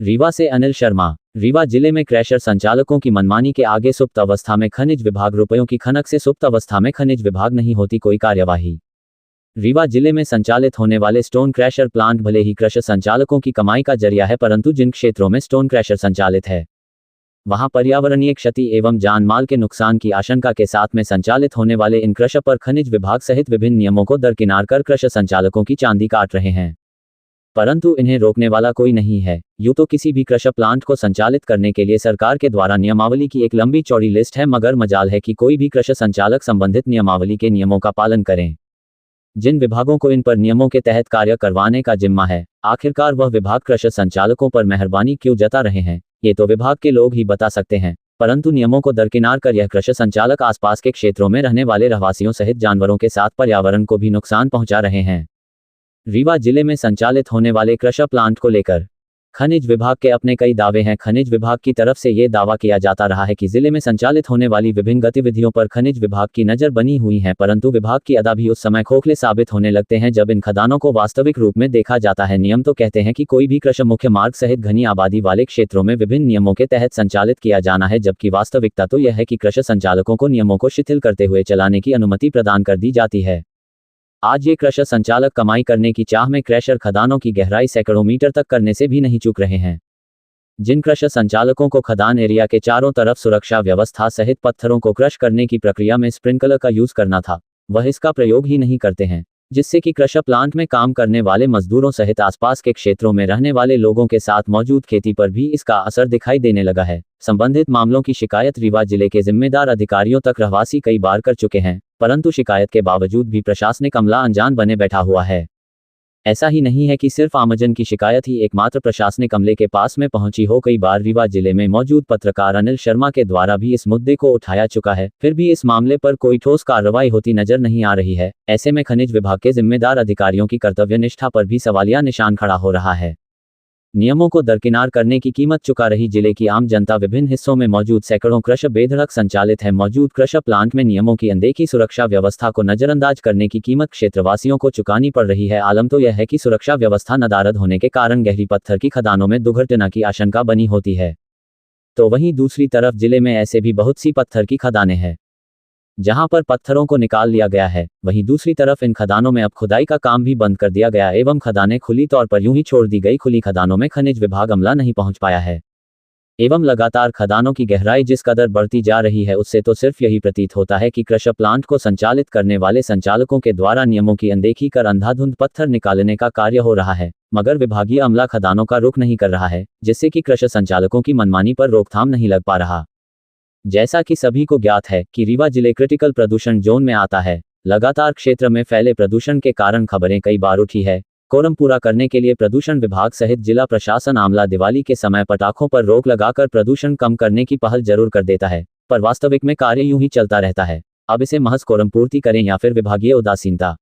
रीवा से अनिल शर्मा। रीवा जिले में क्रैशर संचालकों की मनमानी के आगे सुप्त अवस्था में खनिज विभाग, रुपयों की खनक से सुप्त अवस्था में खनिज विभाग, नहीं होती कोई कार्यवाही। रीवा जिले में संचालित होने वाले स्टोन क्रैशर प्लांट भले ही क्रशर संचालकों की कमाई का जरिया है, परंतु जिन क्षेत्रों में स्टोन क्रैशर संचालित है वहां पर्यावरणीय क्षति एवं जान माल के नुकसान की आशंका के साथ में संचालित होने वाले इन क्रशर पर खनिज विभाग सहित विभिन्न नियमों को दरकिनार कर क्रशर संचालकों की चांदी काट रहे हैं, परंतु इन्हें रोकने वाला कोई नहीं है। यूं तो किसी भी क्रशर प्लांट को संचालित करने के लिए सरकार के द्वारा नियमावली की एक लंबी चौड़ी लिस्ट है, मगर मजाल है कि कोई भी क्रशर संचालक संबंधित नियमावली के नियमों का पालन करें। जिन विभागों को इन पर नियमों के तहत कार्य करवाने का जिम्मा है, आखिरकार वह विभाग क्रशर संचालकों पर मेहरबानी क्यों जता रहे हैं, ये तो विभाग के लोग ही बता सकते हैं। परंतु नियमों को दरकिनार कर यह क्रशर संचालक आसपास के क्षेत्रों में रहने वाले रहवासियों सहित जानवरों के साथ पर्यावरण को भी नुकसान पहुंचा रहे हैं। रीवा जिले में संचालित होने वाले क्रशर प्लांट को लेकर खनिज विभाग के अपने कई दावे हैं। खनिज विभाग की तरफ से ये दावा किया जाता रहा है कि जिले में संचालित होने वाली विभिन्न गतिविधियों पर खनिज विभाग की नजर बनी हुई है, परंतु विभाग की अदा भी उस समय खोखले साबित होने लगते हैं जब इन खदानों को वास्तविक रूप में देखा जाता है। नियम तो कहते हैं कि कोई भी क्रशर मुख्य मार्ग सहित घनी आबादी वाले क्षेत्रों में विभिन्न नियमों के तहत संचालित किया जाना है, जबकि वास्तविकता तो यह है कि क्रशर संचालकों को नियमों को शिथिल करते हुए चलाने की अनुमति प्रदान कर दी जाती है। आज ये क्रशर संचालक कमाई करने की चाह में क्रैशर खदानों की गहराई सैकड़ों मीटर तक करने से भी नहीं चूक रहे हैं। जिन क्रशर संचालकों को खदान एरिया के चारों तरफ सुरक्षा व्यवस्था सहित पत्थरों को क्रश करने की प्रक्रिया में स्प्रिंकलर का यूज करना था, वह इसका प्रयोग ही नहीं करते हैं, जिससे कि क्रशर प्लांट में काम करने वाले मजदूरों सहित आसपास के क्षेत्रों में रहने वाले लोगों के साथ मौजूद खेती पर भी इसका असर दिखाई देने लगा है। संबंधित मामलों की शिकायत रीवा जिले के जिम्मेदार अधिकारियों तक रहवासी कई बार कर चुके हैं, परंतु शिकायत के बावजूद भी प्रशासनिक अमला अनजान बने बैठा हुआ है। ऐसा ही नहीं है कि सिर्फ आमजन की शिकायत ही एकमात्र प्रशासनिक अमले के पास में पहुंची हो। कई बार रीवा जिले में मौजूद पत्रकार अनिल शर्मा के द्वारा भी इस मुद्दे को उठाया चुका है, फिर भी इस मामले पर कोई ठोस कार्रवाई होती नजर नहीं आ रही है। ऐसे में खनिज विभाग के जिम्मेदार अधिकारियों की कर्तव्य निष्ठा पर भी सवालिया निशान खड़ा हो रहा है। नियमों को दरकिनार करने की कीमत चुका रही जिले की आम जनता विभिन्न हिस्सों में मौजूद सैकड़ों क्रशर बेधड़क संचालित है। मौजूद क्रशर प्लांट में नियमों की अनदेखी सुरक्षा व्यवस्था को नजरअंदाज करने की कीमत क्षेत्रवासियों को चुकानी पड़ रही है। आलम तो यह है कि सुरक्षा व्यवस्था नदारद होने के कारण गहरी पत्थर की खदानों में दुर्घटना की आशंका बनी होती है, तो वहीं दूसरी तरफ जिले में ऐसे भी बहुत सी पत्थर की खदानें हैं जहां पर पत्थरों को निकाल लिया गया है। वहीं दूसरी तरफ इन खदानों में अब खुदाई का काम भी बंद कर दिया गया एवं खदानें खुली तौर पर यूं ही छोड़ दी गई। खुली खदानों में खनिज विभाग अमला नहीं पहुंच पाया है एवं लगातार खदानों की गहराई जिस कदर बढ़ती जा रही है, उससे तो सिर्फ यही प्रतीत होता है कि क्रशर प्लांट को संचालित करने वाले संचालकों के द्वारा नियमों की अनदेखी कर अंधाधुंध पत्थर निकालने का कार्य हो रहा है, मगर विभागीय अमला खदानों का रुख नहीं कर रहा है, जिससे कि क्रशर संचालकों की मनमानी पर रोकथाम नहीं लग पा रहा। जैसा कि सभी को ज्ञात है कि रीवा जिले क्रिटिकल प्रदूषण जोन में आता है। लगातार क्षेत्र में फैले प्रदूषण के कारण खबरें कई बार उठी है। कोरम पूरा करने के लिए प्रदूषण विभाग सहित जिला प्रशासन आमला दिवाली के समय पटाखों पर रोक लगाकर प्रदूषण कम करने की पहल जरूर कर देता है, पर वास्तविक में कार्य यूं ही चलता रहता है। अब इसे महज कोरम पूर्ति करें या फिर विभागीय उदासीनता,